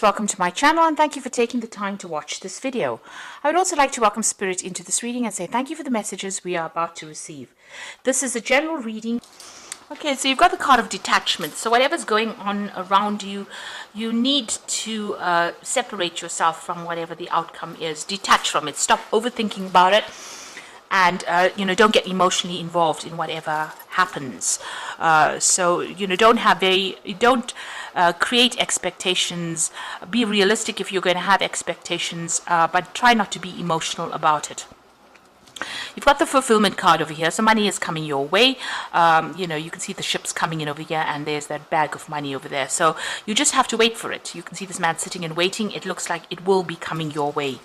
welcome to my channel and thank you for taking the time to watch this video. I would also like to welcome Spirit into this reading and say thank you for the messages we are about to receive. This is a general reading. Okay, so you've got the card of detachment. So whatever's going on around you, you need to separate yourself from whatever the outcome is. Detach from it. Stop overthinking about it. And, don't get emotionally involved in whatever happens. Don't create expectations. Be realistic if you're going to have expectations, but try not to be emotional about it. You've got the fulfillment card over here, so money is coming your way. You can see the ships coming in over here, and there's that bag of money over there. So you just have to wait for it. You can see this man sitting and waiting. It looks like it will be coming your way.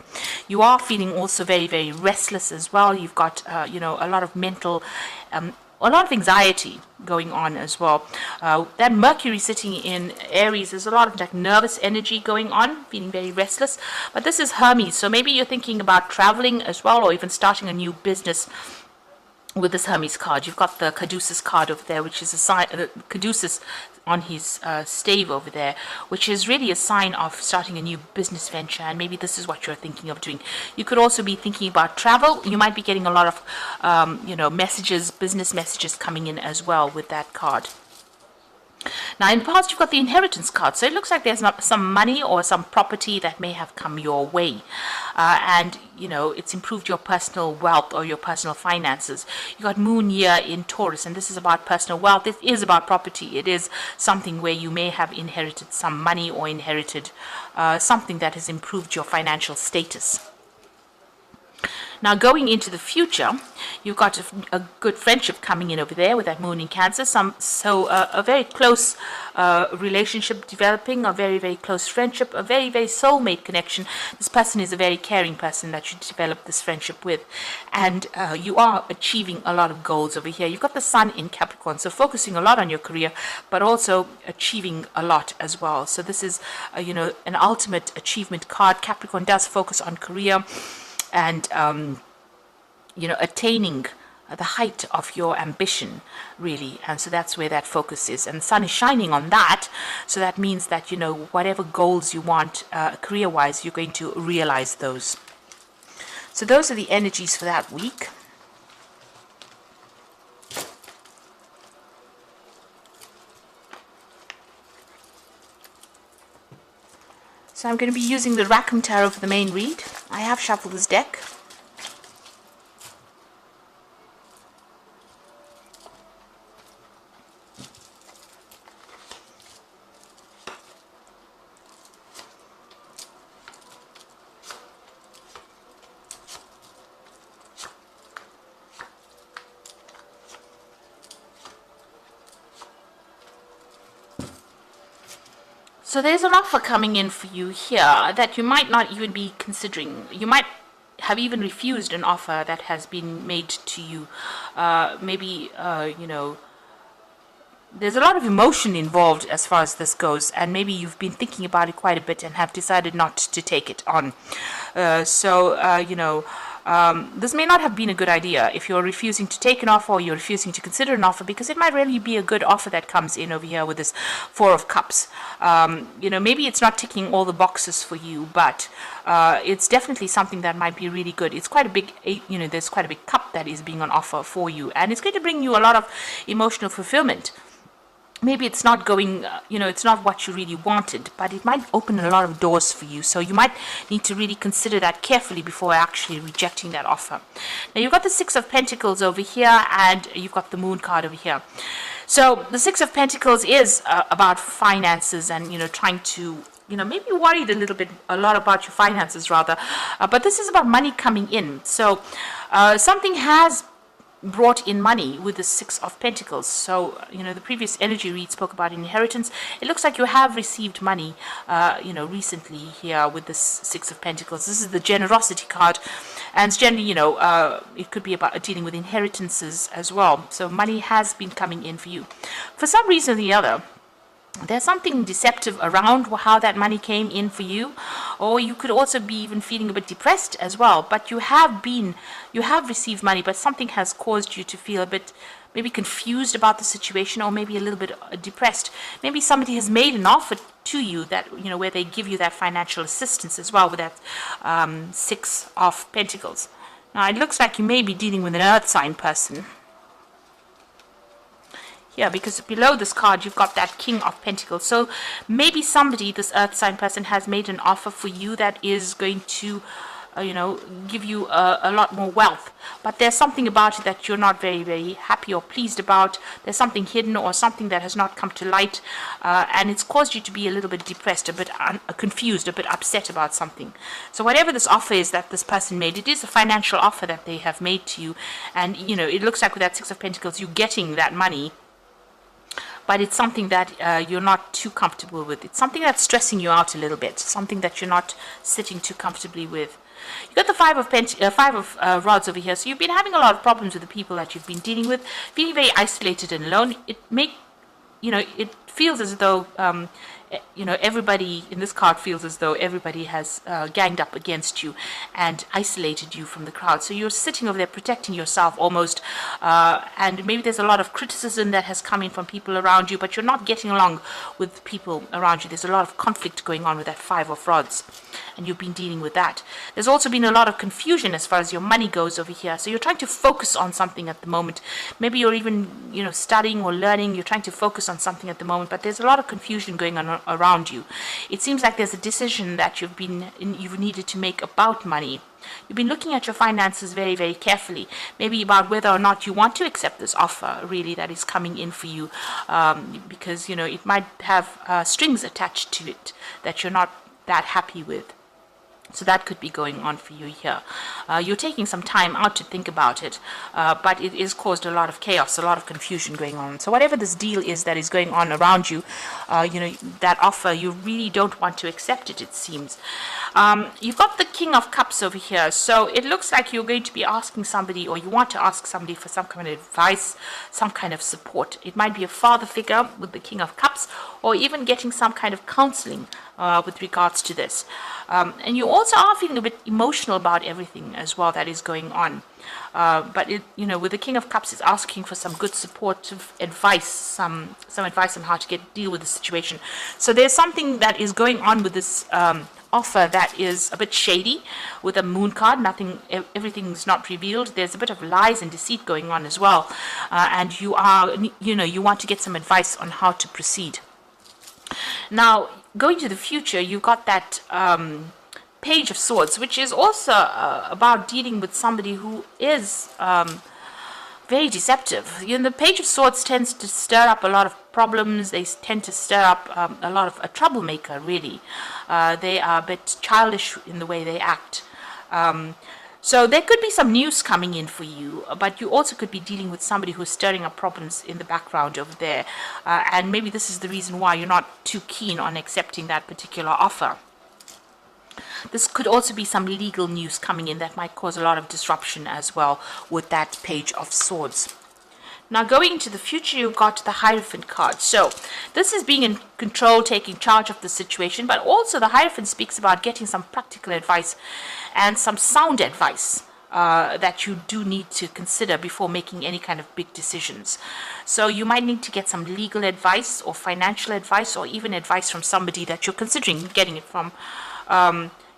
You are feeling also very, very restless as well. You've got, a lot of mental, a lot of anxiety going on as well. That Mercury sitting in Aries, there's a lot of that nervous energy going on, feeling very restless. But this is Hermes, so maybe you're thinking about traveling as well, or even starting a new business with this Hermes card. You've got the Caduceus card over there, which is a sign, Caduceus on his stave over there, which is really a sign of starting a new business venture, and maybe this is what you're thinking of doing. You could also be thinking about travel. You might be getting a lot of messages, business messages coming in as well with that card. Now, in the past, you've got the inheritance card. So it looks like there's some money or some property that may have come your way. It's improved your personal wealth or your personal finances. You got Moon year in Taurus, and this is about personal wealth. It is about property. It is something where you may have inherited some money or inherited something that has improved your financial status. Now, going into the future, you've got a good friendship coming in over there with that Moon in Cancer. A very close relationship developing, a very, very close friendship, a very, very soulmate connection. This person is a very caring person that you develop this friendship with. And you are achieving a lot of goals over here. You've got the Sun in Capricorn, so focusing a lot on your career, but also achieving a lot as well. So this is, an ultimate achievement card. Capricorn does focus on career and attaining the height of your ambition, really. And so that's where that focus is, and the sun is shining on that. So that means that whatever goals you want career wise, you're going to realize those. So those are the energies for that week. So I'm going to be using the Rackham Tarot for the main read. I have shuffled this deck. So there's an offer coming in for you here that you might not even be considering. You might have even refused an offer that has been made to you. There's a lot of emotion involved as far as this goes, and maybe you've been thinking about it quite a bit and have decided not to take it on. This may not have been a good idea if you're refusing to take an offer or you're refusing to consider an offer, because it might really be a good offer that comes in over here with this Four of Cups. Maybe it's not ticking all the boxes for you, but it's definitely something that might be really good. It's quite a big, there's quite a big cup that is being on offer for you, and it's going to bring you a lot of emotional fulfillment. Maybe it's not going, it's not what you really wanted, but it might open a lot of doors for you. So you might need to really consider that carefully before actually rejecting that offer. Now, you've got the Six of Pentacles over here, and you've got the Moon card over here. So the Six of Pentacles is about finances and, trying to, maybe worried a lot about your finances rather. But this is about money coming in. So something has brought in money with the Six of Pentacles. So, the previous energy read spoke about inheritance. It looks like you have received money, recently here with this Six of Pentacles. This is the generosity card, and it's generally, it could be about dealing with inheritances as well. So money has been coming in for you. For some reason or the other, there's something deceptive around how that money came in for you, or you could also be even feeling a bit depressed as well. But you have received money, but something has caused you to feel a bit maybe confused about the situation, or maybe a little bit depressed. Maybe somebody has made an offer to you, that, you know, where they give you that financial assistance as well with that Six of Pentacles. Now, it looks like you may be dealing with an earth sign person. Yeah, because below this card, you've got that King of Pentacles. So maybe somebody, this earth sign person, has made an offer for you that is going to, you know, give you a lot more wealth. But there's something about it that you're not very, very happy or pleased about. There's something hidden or something that has not come to light. And it's caused you to be a little bit depressed, a bit confused, a bit upset about something. So whatever this offer is that this person made, it is a financial offer that they have made to you. And, you know, it looks like with that Six of Pentacles, you're getting that money. But it's something that you're not too comfortable with. It's something that's stressing you out a little bit, something that you're not sitting too comfortably with. You got the Five of Rods over here. So you've been having a lot of problems with the people that you've been dealing with, feeling very isolated and alone. It feels as though you know, everybody in this card feels as though everybody has ganged up against you and isolated you from the crowd. So you're sitting over there protecting yourself almost, and maybe there's a lot of criticism that has come in from people around you, but you're not getting along with people around you. There's a lot of conflict going on with that Five of Rods, and you've been dealing with that. There's also been a lot of confusion as far as your money goes over here. So you're trying to focus on something at the moment. Maybe you're even, you know, studying or learning. You're trying to focus on something at the moment, but there's a lot of confusion going on around you. It seems like there's a decision that you've needed to make about money. You've been looking at your finances very, very carefully, maybe about whether or not you want to accept this offer really that is coming in for you, because, you know, it might have strings attached to it that you're not that happy with. So that could be going on for you here. You're taking some time out to think about it, but it has caused a lot of chaos, a lot of confusion going on. So whatever this deal is that is going on around you, you know, that offer, you really don't want to accept it, it seems. You've got the King of Cups over here. So it looks like you're going to be asking somebody, or you want to ask somebody for some kind of advice, some kind of support. It might be a father figure with the King of Cups, or even getting some kind of counseling with regards to this. And you also are feeling a bit emotional about everything as well that is going on. But it, you know, with the King of Cups, it's asking for some good supportive advice, some advice on how to deal with the situation. So there's something that is going on with this offer that is a bit shady with a Moon card. Everything's not revealed. There's a bit of lies and deceit going on as well. And you want to get some advice on how to proceed. Now, going to the future, you've got that Page of Swords, which is also about dealing with somebody who is very deceptive. You know, the Page of Swords tends to stir up a lot of problems. They tend to stir up a lot of a troublemaker, really. They are a bit childish in the way they act. So there could be some news coming in for you, but you also could be dealing with somebody who's stirring up problems in the background over there. And maybe this is the reason why you're not too keen on accepting that particular offer. This could also be some legal news coming in that might cause a lot of disruption as well with that Page of Swords. Now, going into the future, you've got the Hierophant card. So this is being in control, taking charge of the situation, but also the Hierophant speaks about getting some practical advice and some sound advice that you do need to consider before making any kind of big decisions. So you might need to get some legal advice or financial advice, or even advice from somebody that you're considering getting it from,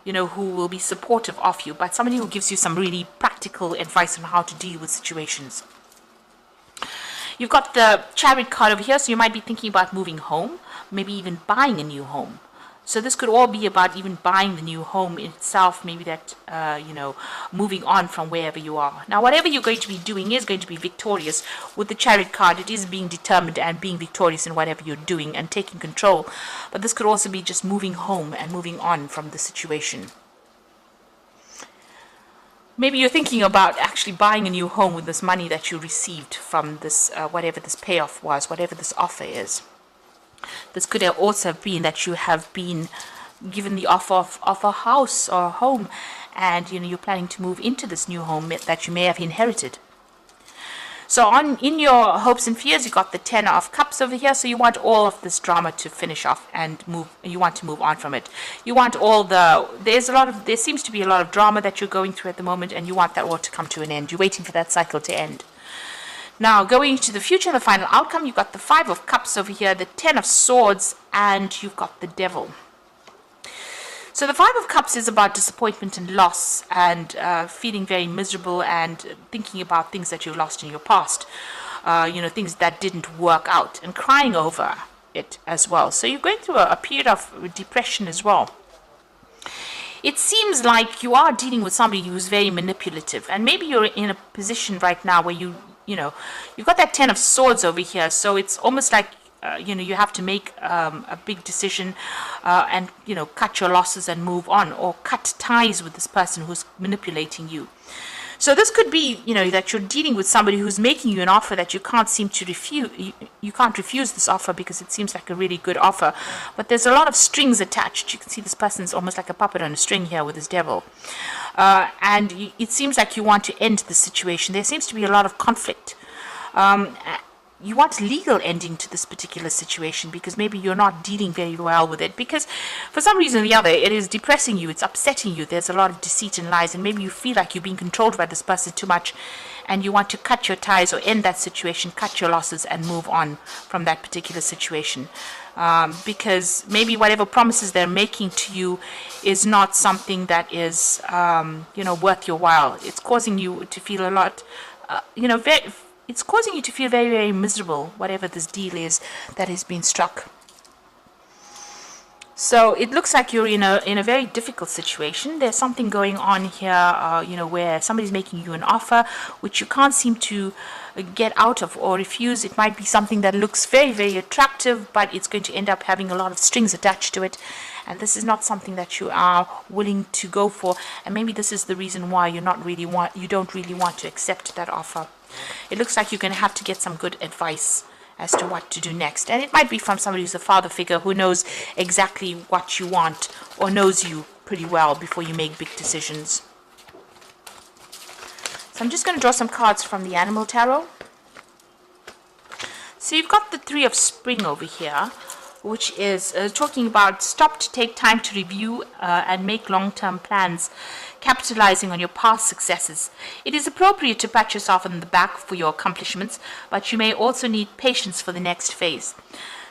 you know, who will be supportive of you, but somebody who gives you some really practical advice on how to deal with situations. You've got the Chariot card over here, so you might be thinking about moving home, maybe even buying a new home. So this could all be about even buying the new home itself, maybe that, you know, moving on from wherever you are. Now, whatever you're going to be doing is going to be victorious. With the Chariot card, it is being determined and being victorious in whatever you're doing and taking control. But this could also be just moving home and moving on from the situation. Maybe you're thinking about actually buying a new home with this money that you received from this, whatever this payoff was, whatever this offer is. This could also have been that you have been given the offer of a house or a home, and, you know, you're planning to move into this new home that you may have inherited. So in your hopes and fears, you got the Ten of Cups over here. So you want all of this drama to finish off and you want to move on from it. You want there seems to be a lot of drama that you're going through at the moment, and you want that all to come to an end. You're waiting for that cycle to end. Now, going to the future, the final outcome, you've got the 5 of Cups over here, the 10 of Swords, and you've got the Devil. So the 5 of Cups is about disappointment and loss, and feeling very miserable and thinking about things that you've lost in your past, things that didn't work out, and crying over it as well. So you're going through a period of depression as well. It seems like you are dealing with somebody who's very manipulative, and maybe you're in a position right now where you've got that 10 of Swords over here, so it's almost like you have to make a big decision and cut your losses and move on, or cut ties with this person who's manipulating you. So this could be that you're dealing with somebody who's making you an offer that you can't seem to refuse. You can't refuse this offer because it seems like a really good offer, but there's a lot of strings attached. You can see this person's almost like a puppet on a string here with this Devil, and it seems like you want to end the situation. There seems to be a lot of conflict. You want legal ending to this particular situation because maybe you're not dealing very well with it, because for some reason or the other it is depressing you, it's upsetting you, there's a lot of deceit and lies, and maybe you feel like you're being controlled by this person too much, and you want to cut your ties or end that situation, cut your losses and move on from that particular situation, because maybe whatever promises they're making to you is not something that is worth your while. It's causing you to feel a lot it's causing you to feel very, very miserable, whatever this deal is that has been struck. So it looks like you're in a very difficult situation. There's something going on here, where somebody's making you an offer which you can't seem to get out of or refuse. It might be something that looks very, very attractive, but it's going to end up having a lot of strings attached to it. And this is not something that you are willing to go for. And maybe this is the reason why you don't really want to accept that offer. It looks like you're going to have to get some good advice as to what to do next. And it might be from somebody who's a father figure who knows exactly what you want or knows you pretty well before you make big decisions. So I'm just going to draw some cards from the Animal Tarot. So you've got the 3 of Spring over here, which is talking about stop to take time to review and make long-term plans, capitalizing on your past successes. It is appropriate to pat yourself on the back for your accomplishments, but you may also need patience for the next phase.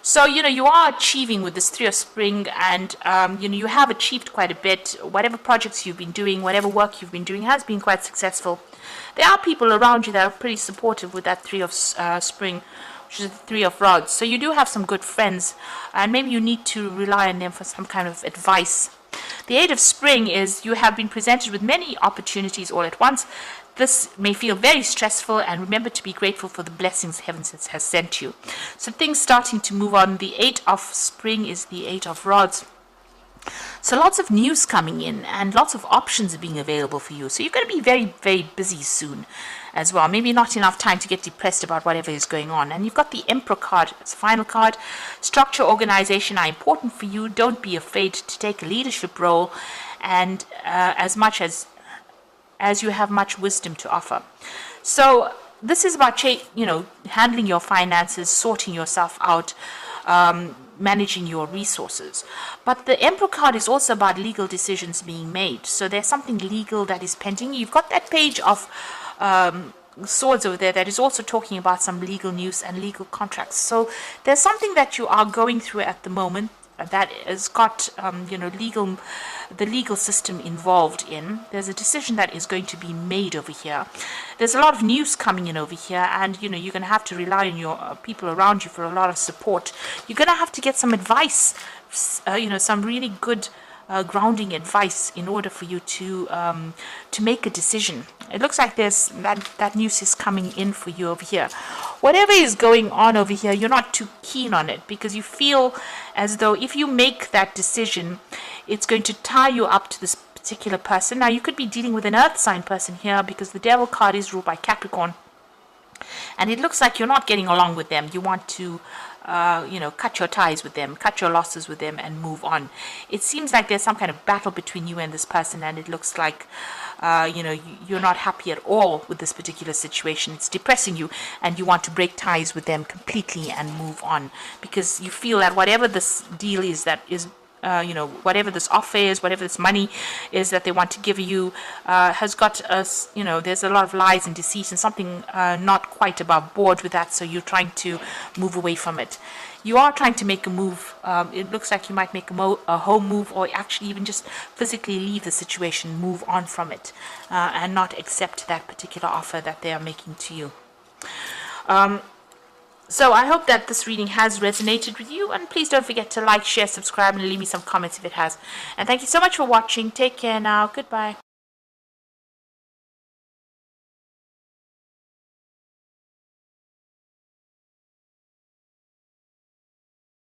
So, you are achieving with this 3 of Spring, and, you have achieved quite a bit. Whatever projects you've been doing, whatever work you've been doing has been quite successful. There are people around you that are pretty supportive with that 3 of Spring, which is the 3 of Rods. So you do have some good friends, and maybe you need to rely on them for some kind of advice. The 8 of Spring is you have been presented with many opportunities all at once. This may feel very stressful, and remember to be grateful for the blessings heaven has sent you. So things starting to move on. The 8 of Spring is the 8 of Rods. So lots of news coming in and lots of options being available for you. So you're going to be very, very busy soon as well. Maybe not enough time to get depressed about whatever is going on. And you've got the Emperor card as a final card. Structure, organization are important for you. Don't be afraid to take a leadership role, and as much as you have much wisdom to offer. So this is about handling your finances, sorting yourself out, managing your resources. But the Emperor card is also about legal decisions being made. So there's something legal that is pending. You've got that page of Swords over there that is also talking about some legal news and legal contracts. So there's something that you are going through at the moment that has got the legal system involved in. There's a decision that is going to be made over here. There's a lot of news coming in over here, and you're going to have to rely on your people around you for a lot of support. You're going to have to get some advice, some really good grounding advice in order for you to make a decision. It looks like there's that news is coming in for you over here. Whatever is going on over here, you're not too keen on it because you feel as though if you make that decision, it's going to tie you up to this particular person. Now, you could be dealing with an earth sign person here because the Devil card is ruled by Capricorn. And it looks like you're not getting along with them. You want to cut your ties with them, cut your losses with them, and move on. It seems like there's some kind of battle between you and this person, and it looks like you're not happy at all with this particular situation. It's depressing you, and you want to break ties with them completely and move on because you feel that whatever this deal is that is you know, whatever this offer is, whatever this money is that they want to give you, has got us, you know, there's a lot of lies and deceit and something not quite above board with that, so you're trying to move away from it. You are trying to make a move. It looks like you might make a home move, or actually even just physically leave the situation, move on from it, and not accept that particular offer that they are making to you. So I hope that this reading has resonated with you, and please don't forget to like, share, subscribe, and leave me some comments if it has. And thank you so much for watching. Take care now. Goodbye.